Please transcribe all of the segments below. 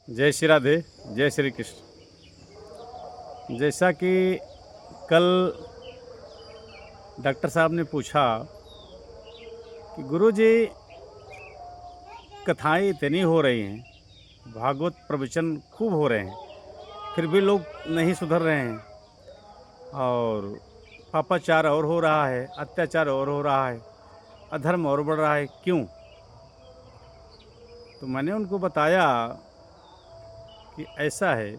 जय श्री राधे, जय श्री कृष्ण। जैसा कि कल डॉक्टर साहब ने पूछा कि गुरुजी कथाएं इतनी हो रही हैं, भागवत प्रवचन खूब हो रहे हैं, फिर भी लोग नहीं सुधर रहे हैं और पापाचार और हो रहा है, अत्याचार और हो रहा है, अधर्म और बढ़ रहा है, क्यों? तो मैंने उनको बताया कि ऐसा है,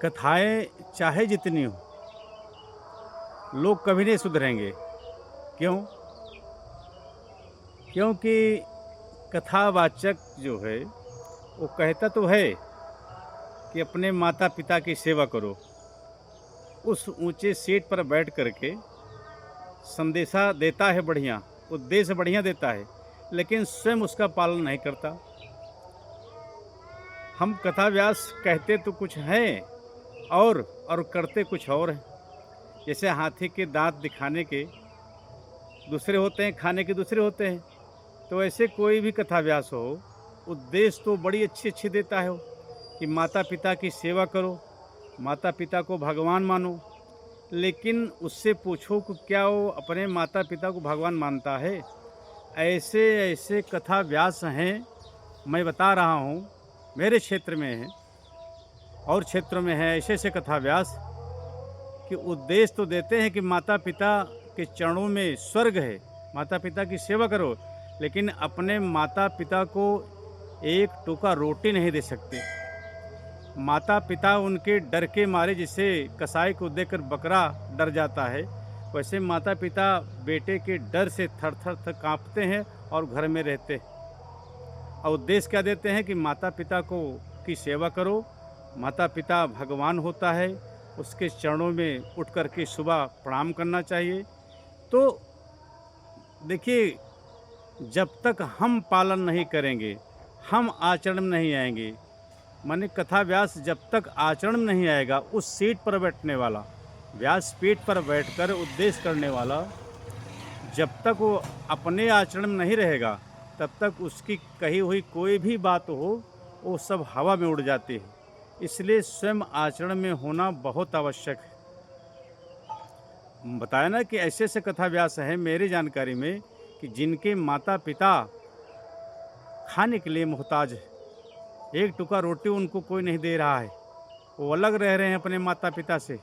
कथाएं चाहे जितनी हो, लोग कभी नहीं सुधरेंगे। क्यों? क्योंकि कथावाचक जो है वो कहता तो है कि अपने माता पिता की सेवा करो, उस ऊंचे सीट पर बैठ करके संदेशा देता है बढ़िया, उद्देश्य बढ़िया देता है, लेकिन स्वयं उसका पालन नहीं करता। हम कथा व्यास कहते तो कुछ हैं और करते कुछ और हैं। जैसे हाथी के दांत दिखाने के दूसरे होते हैं, खाने के दूसरे होते हैं। तो ऐसे कोई भी कथा व्यास हो, उद्देश्य तो बड़ी अच्छी अच्छी देता है वो, कि माता पिता की सेवा करो, माता पिता को भगवान मानो। लेकिन उससे पूछो कि क्या वो अपने माता पिता को भगवान मानता है? ऐसे ऐसे कथा व्यास हैं, मैं बता रहा हूँ, मेरे क्षेत्र में है और क्षेत्रों में है ऐसे ऐसे कथा व्यास कि उद्देश्य तो देते हैं कि माता पिता के चरणों में स्वर्ग है, माता पिता की सेवा करो, लेकिन अपने माता पिता को एक टुकड़ा रोटी नहीं दे सकते। माता पिता उनके डर के मारे, जिसे कसाई को देखकर बकरा डर जाता है, वैसे माता पिता बेटे के डर से थर थर थर काँपते हैं और घर में रहते हैं। और उद्देश्य क्या देते हैं कि माता पिता को की सेवा करो, माता पिता भगवान होता है, उसके चरणों में उठ कर के सुबह प्रणाम करना चाहिए। तो देखिए, जब तक हम पालन नहीं करेंगे, हम आचरण में नहीं आएंगे, माने कथा व्यास जब तक आचरण में नहीं आएगा, उस सीट पर बैठने वाला, व्यास पीठ पर बैठकर उद्देश्य करने वाला, जब तक वो अपने आचरण में नहीं रहेगा, तब तक उसकी कही हुई कोई भी बात हो, वो सब हवा में उड़ जाती है। इसलिए स्वयं आचरण में होना बहुत आवश्यक है। बताया ना कि ऐसे ऐसे कथा व्यास हैं मेरी जानकारी में कि जिनके माता पिता खाने के लिए मोहताज है, एक टुकड़ा रोटी उनको कोई नहीं दे रहा है, वो अलग रह रहे हैं अपने माता पिता से।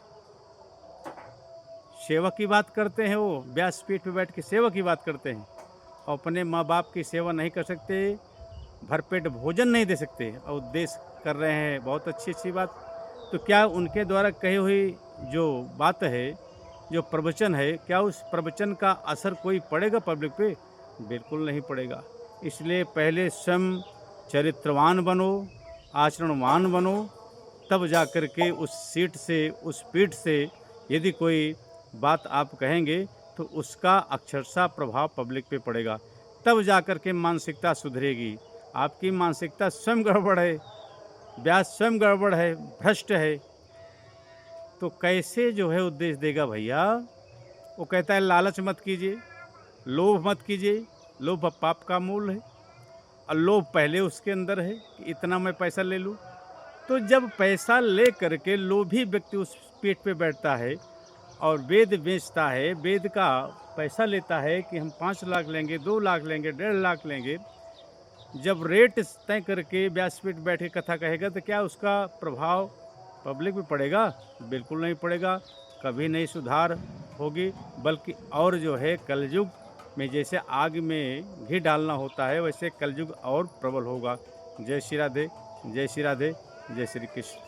सेवा की बात करते हैं, वो व्यासपीठ पे बैठ के सेवा की बात करते हैं और अपने माँ बाप की सेवा नहीं कर सकते, भरपेट भोजन नहीं दे सकते और उद्देश्य कर रहे हैं बहुत अच्छी अच्छी बात। तो क्या उनके द्वारा कही हुई जो बात है, जो प्रवचन है, क्या उस प्रवचन का असर कोई पड़ेगा पब्लिक पे? बिल्कुल नहीं पड़ेगा। इसलिए पहले स्वयं चरित्रवान बनो, आचरणवान बनो, तब जा कर के उस सीट से, उस पीठ से यदि कोई बात आप कहेंगे तो उसका अक्षरशः प्रभाव पब्लिक पे पड़ेगा, तब जा कर के मानसिकता सुधरेगी। आपकी मानसिकता स्वयं गड़बड़ है, व्यास स्वयं गड़बड़ है, भ्रष्ट है, तो कैसे जो है उपदेश देगा भैया? वो कहता है लालच मत कीजिए, लोभ मत कीजिए, लोभ पाप का मूल है और लोभ पहले उसके अंदर है कि इतना मैं पैसा ले लूँ। तो जब पैसा ले करके लोभी व्यक्ति उस पीठ पे बैठता है और वेद बेचता है, वेद का पैसा लेता है कि हम 5 लाख लेंगे, 2 लाख लेंगे, 1.5 लाख लेंगे, जब रेट तय करके व्यासपीठ बैठ के कथा कहेगा तो क्या उसका प्रभाव पब्लिक पे पड़ेगा? बिल्कुल नहीं पड़ेगा, कभी नहीं सुधार होगी, बल्कि और जो है कलयुग में जैसे आग में घी डालना होता है, वैसे कलयुग और प्रबल होगा। जय श्री राधे, जय श्री राधे, जय श्री कृष्ण।